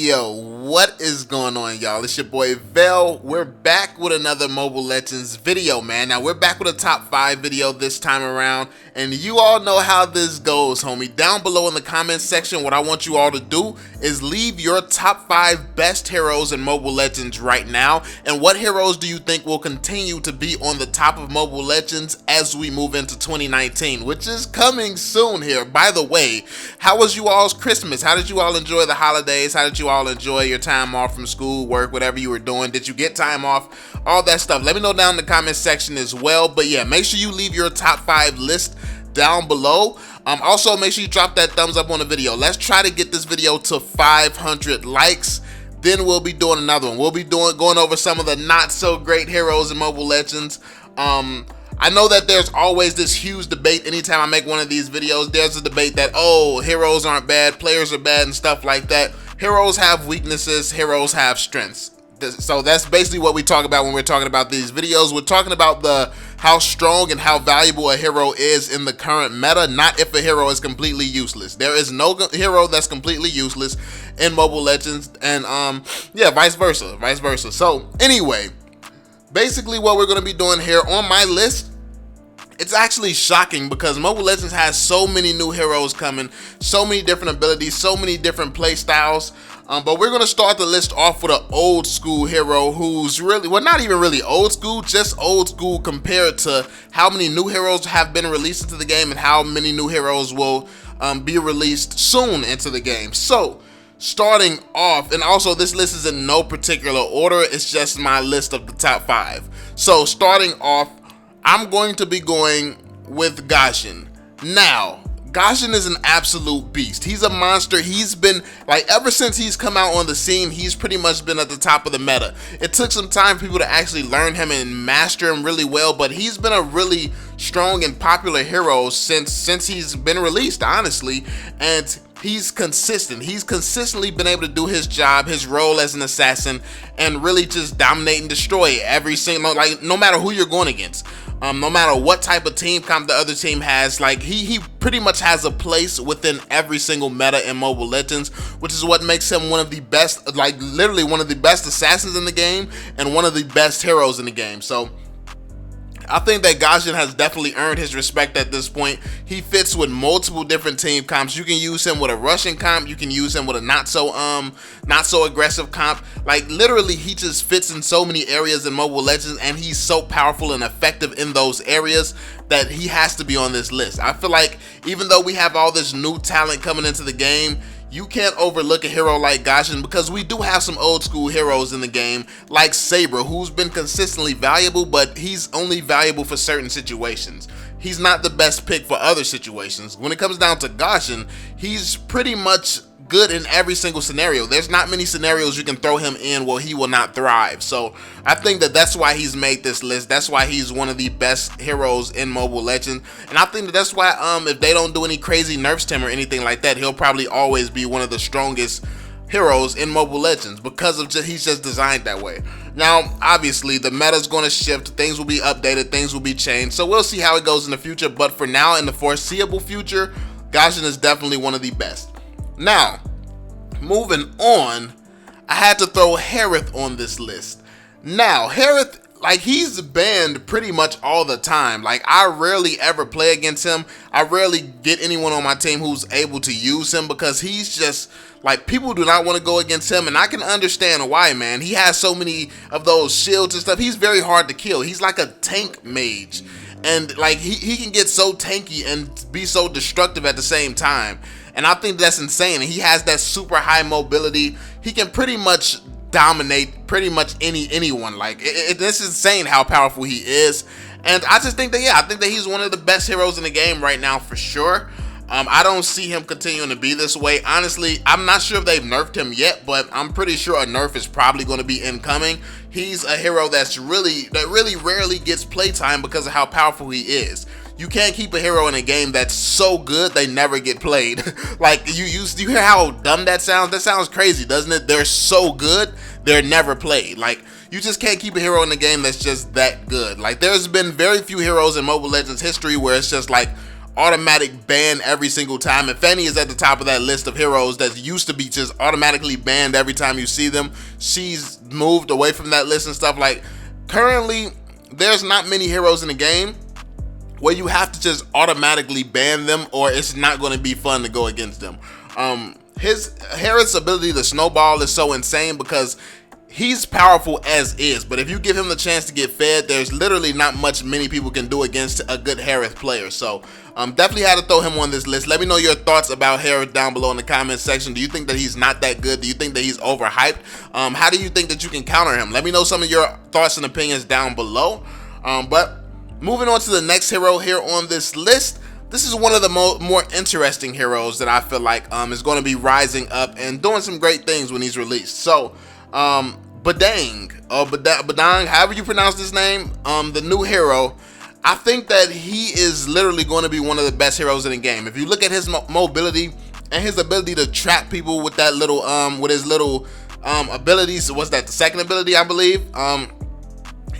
Yo, what is going on, y'all? It's your boy VeLL. We're back with another Mobile Legends video, man. Now, we're back with a top 5 video this time around, and you all know how this goes, homie. Down below in the comments section, what I want you all to do is leave your top 5 best heroes in Mobile Legends right now, and what heroes do you think will continue to be on the top of Mobile Legends as we move into 2019, which is coming soon here. By the way, how was you all's Christmas? How did you all enjoy the holidays? How did you all enjoy your time off from school, work, whatever you were doing? Did you get time off? All that stuff. Let me know down in the comment section as well. But yeah, make sure you leave your top 5 list down below. Also, make sure you drop that thumbs up on the video. Let's try to get this video to 500 likes. Then we'll be doing another one. We'll be going over some of the not so great heroes in Mobile Legends. I know that there's always this huge debate anytime I make one of these videos. There's a debate that, oh, heroes aren't bad, players are bad and stuff like that. Heroes have weaknesses, heroes have strengths. So that's basically what we talk about when we're talking about these videos. We're talking about how strong and how valuable a hero is in the current meta, not if a hero is completely useless. There is no hero that's completely useless in Mobile Legends, and yeah, vice versa. So anyway, basically what we're going to be doing here on my list, it's actually shocking because Mobile Legends has so many new heroes coming, so many different abilities, so many different play styles. But we're going to start the list off with an old school hero who's really, well, not even really old school, just old school compared to how many new heroes have been released into the game and how many new heroes will be released soon into the game. So starting off, and also this list is in no particular order, it's just my list of the top 5. So starting off, I'm going to be going with Gashin. Now, Gashin is an absolute beast. He's a monster. He's been, like, ever since he's come out on the scene, he's pretty much been at the top of the meta. It took some time for people to actually learn him and master him really well, but he's been a really strong and popular hero since he's been released, honestly, and he's consistent. He's consistently been able to do his job, his role as an assassin, and really just dominate and destroy every single, like, no matter who you're going against. No matter what type of team comp the other team has, like, he pretty much has a place within every single meta in Mobile Legends, which is what makes him one of the best, like literally one of the best assassins in the game and one of the best heroes in the game. So I think that Gashin has definitely earned his respect at this point. He fits with multiple different team comps. You can use him with a Russian comp, you can use him with a not so aggressive comp. Like, literally, he just fits in so many areas in Mobile Legends, and he's so powerful and effective in those areas that he has to be on this list. I feel like even though we have all this new talent coming into the game, you can't overlook a hero like Gashin, because we do have some old school heroes in the game like Saber, who's been consistently valuable, but he's only valuable for certain situations. He's not the best pick for other situations. When it comes down to Gashin, he's pretty much good in every single scenario. There's not many scenarios you can throw him in where he will not thrive. So I think that that's why he's made this list. That's why he's one of the best heroes in Mobile Legends, and I think that that's why if they don't do any crazy nerfs to him or anything like that, he'll probably always be one of the strongest heroes in Mobile Legends because of he's just designed that way. Now, obviously, the meta's going to shift, things will be updated, things will be changed, so we'll see how it goes in the future, but for now, in the foreseeable future, Gashin is definitely one of the best. Now, moving on, I had to throw Herath on this list. Now, Herath, like, he's banned pretty much all the time. Like, I rarely ever play against him. I rarely get anyone on my team who's able to use him because he's just, like, people do not want to go against him, and I can understand why, man. He has so many of those shields and stuff. He's very hard to kill. He's like a tank mage, and, like, he can get so tanky and be so destructive at the same time. And I think that's insane. And he has that super high mobility. He can pretty much dominate pretty much anyone. Like, this is insane how powerful he is. And I just think that, yeah, I think that he's one of the best heroes in the game right now for sure. I don't see him continuing to be this way. Honestly, I'm not sure if they've nerfed him yet, but I'm pretty sure a nerf is probably going to be incoming. He's a hero that really rarely gets playtime because of how powerful he is. You can't keep a hero in a game that's so good they never get played. Like, you hear how dumb that sounds? That sounds crazy, doesn't it? They're so good, they're never played. Like, you just can't keep a hero in a game that's just that good. Like, there's been very few heroes in Mobile Legends history where it's just like, automatic ban every single time, and Fanny is at the top of that list of heroes that used to be just automatically banned every time you see them. She's moved away from that list and stuff. Like, currently there's not many heroes in the game where you have to just automatically ban them or it's not going to be fun to go against them. His Herath's ability to snowball is so insane because he's powerful as is, but if you give him the chance to get fed, there's literally not much many people can do against a good Herath player. So definitely had to throw him on this list. Let me know your thoughts about Herath down below in the comment section. Do you think that he's not that good? Do you think that he's overhyped? How do you think that you can counter him? Let me know some of your thoughts and opinions down below. But moving on to the next hero here on this list, this is one of the more interesting heroes that I feel like is going to be rising up and doing some great things when he's released. So Badonk, however you pronounce this name, the new hero, I think that he is literally going to be one of the best heroes in the game. If you look at his mobility and his ability to trap people with that little with his little abilities, what's that, the second ability, I believe,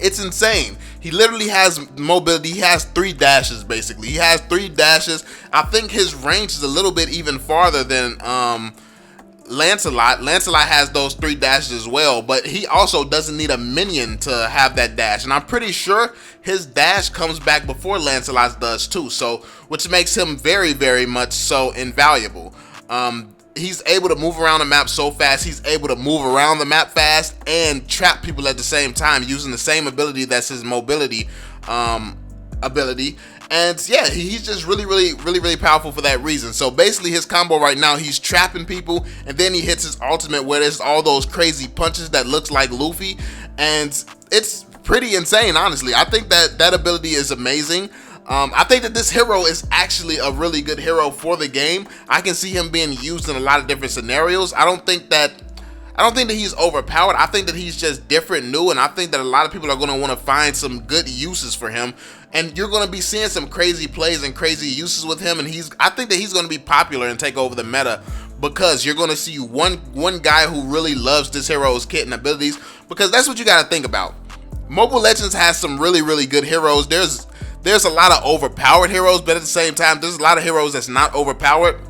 it's insane. He literally has mobility. He has 3 dashes, basically. He has 3 dashes. I think his range is a little bit even farther than Lancelot. Lancelot has those 3 dashes as well, but he also doesn't need a minion to have that dash. And I'm pretty sure his dash comes back before Lancelot's does too, so which makes him very, very much so invaluable. He's able to move around the map so fast. He's able to move around the map fast and trap people at the same time using the same ability that's his mobility ability. And yeah, he's just really powerful for that reason. So basically his combo right now, he's trapping people and then he hits his ultimate where there's all those crazy punches that looks like Luffy, and it's pretty insane, honestly. I think that ability is amazing. I think that this hero is actually a really good hero for the game. I can see him being used in a lot of different scenarios. I don't think that he's overpowered. I think that he's just different, new, and I think that a lot of people are going to want to find some good uses for him. And you're going to be seeing some crazy plays and crazy uses with him, and I think that he's going to be popular and take over the meta because you're going to see one guy who really loves this hero's kit and abilities, because that's what you got to think about. Mobile Legends has some really good heroes. There's a lot of overpowered heroes, but at the same time, there's a lot of heroes that's not overpowered.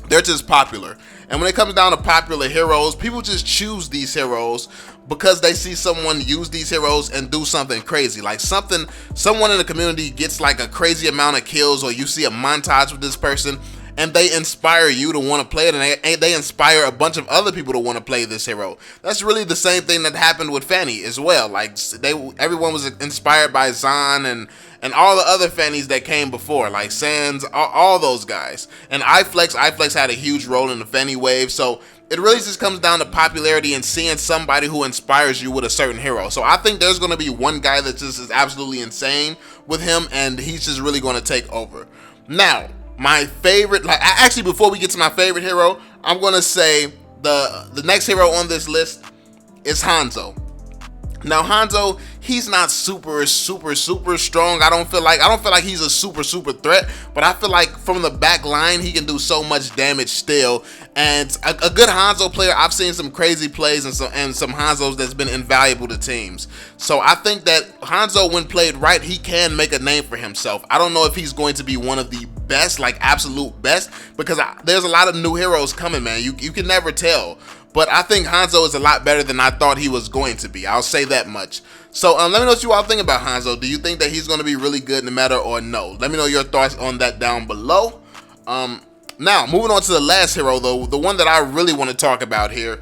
They're just popular. And when it comes down to popular heroes, people just choose these heroes because they see someone use these heroes and do something crazy. Like someone in the community gets like a crazy amount of kills, or you see a montage with this person and they inspire you to want to play it, and they inspire a bunch of other people to want to play this hero. That's really the same thing that happened with Fanny as well. Like everyone was inspired by Zahn and all the other Fannies that came before, like Sans, all those guys. And iFlex had a huge role in the Fanny wave. So it really just comes down to popularity and seeing somebody who inspires you with a certain hero. So I think there's going to be one guy that just is absolutely insane with him, and he's just really going to take over. Now, my favorite, actually before we get to my favorite hero, I'm going to say the next hero on this list is Hanzo. Now Hanzo, he's not super strong. I don't feel like he's a super threat, but I feel like from the back line he can do so much damage still. And a good Hanzo player, I've seen some crazy plays and some Hanzos that's been invaluable to teams. So I think that Hanzo, when played right, he can make a name for himself. I don't know if he's going to be one of the best, like absolute best, because there's a lot of new heroes coming, man. You can never tell. But I think Hanzo is a lot better than I thought he was going to be. I'll say that much. So let me know what you all think about Hanzo. Do you think that he's going to be really good in the meta or no? Let me know your thoughts on that down below. Now, moving on to the last hero, though, the one that I really want to talk about here,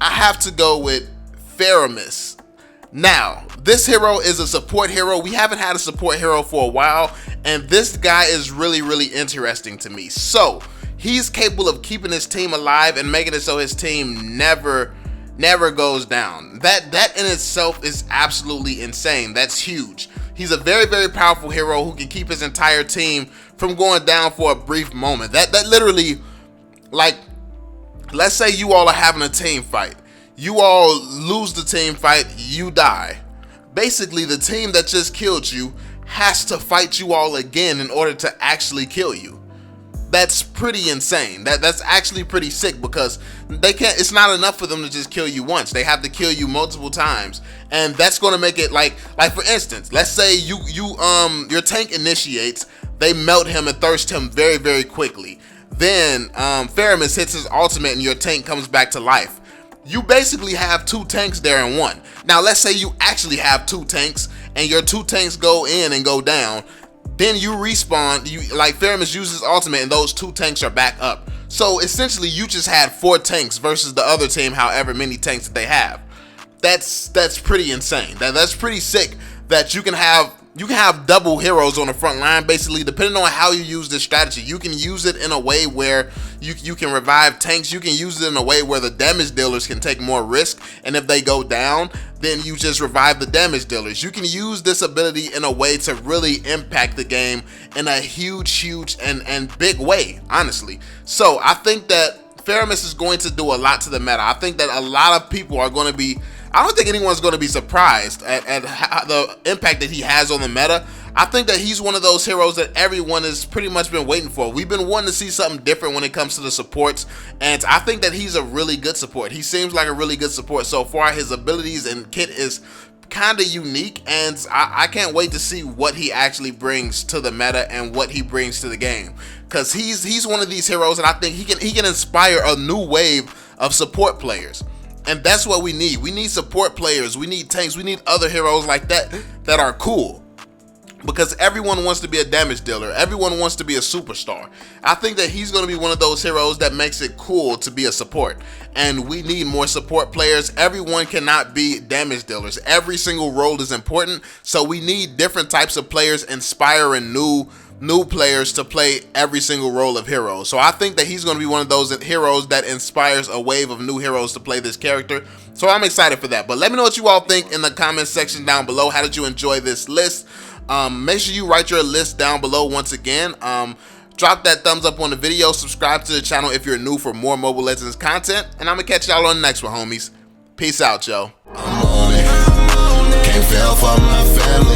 I have to go with Thermos. Now, this hero is a support hero. We haven't had a support hero for a while, and this guy is really interesting to me. So he's capable of keeping his team alive and making it so his team never goes down. That in itself is absolutely insane. That's huge. He's a very powerful hero who can keep his entire team from going down for a brief moment. That literally, like, let's say you all are having a team fight. You all lose the team fight, you die. Basically, the team that just killed you has to fight you all again in order to actually kill you. That's pretty insane. That's actually pretty sick, because they can't. It's not enough for them to just kill you once. They have to kill you multiple times, and that's going to make it like for instance, let's say your tank initiates. they melt him and thirst him very, very quickly. Then Thermos hits his ultimate and your tank comes back to life. You basically have 2 tanks there in one. Now let's say you actually have 2 tanks and your 2 tanks go in and go down. Then you respawn, like Thermos uses ultimate and those 2 tanks are back up. So essentially you just had 4 tanks versus the other team however many tanks that they have. That's pretty insane. That's pretty sick that you can have double heroes on the front line. Basically, depending on how you use this strategy, you can use it in a way where you can revive tanks. You can use it in a way where the damage dealers can take more risk, and if they go down, then you just revive the damage dealers. You can use this ability in a way to really impact the game in a huge and big way, honestly. So I think that Thermos is going to do a lot to the meta. I think that a lot of people are going to be, I don't think anyone's going to be surprised at the impact that he has on the meta. I think that he's one of those heroes that everyone has pretty much been waiting for. We've been wanting to see something different when it comes to the supports, and I think that he's a really good support. He seems like a really good support so far. His abilities and kit is kind of unique, and I can't wait to see what he actually brings to the meta and what he brings to the game, because he's one of these heroes, and I think he can inspire a new wave of support players. And that's what we need. We need support players, we need tanks, we need other heroes like that that are cool, because everyone wants to be a damage dealer, everyone wants to be a superstar. I think that he's going to be one of those heroes that makes it cool to be a support, and we need more support players. Everyone cannot be damage dealers. Every single role is important, so we need different types of players inspiring new players to play every single role of heroes. So I think that he's going to be one of those heroes that inspires a wave of new heroes to play this character. So I'm excited for that. But let me know what you all think in the comment section down below. How did you enjoy this list? Make sure you write your list down below once again. Drop that thumbs up on the video. Subscribe to the channel if you're new for more Mobile Legends content. And I'm going to catch y'all on the next one, homies. Peace out, yo. I'm on it. Can't fail for my family.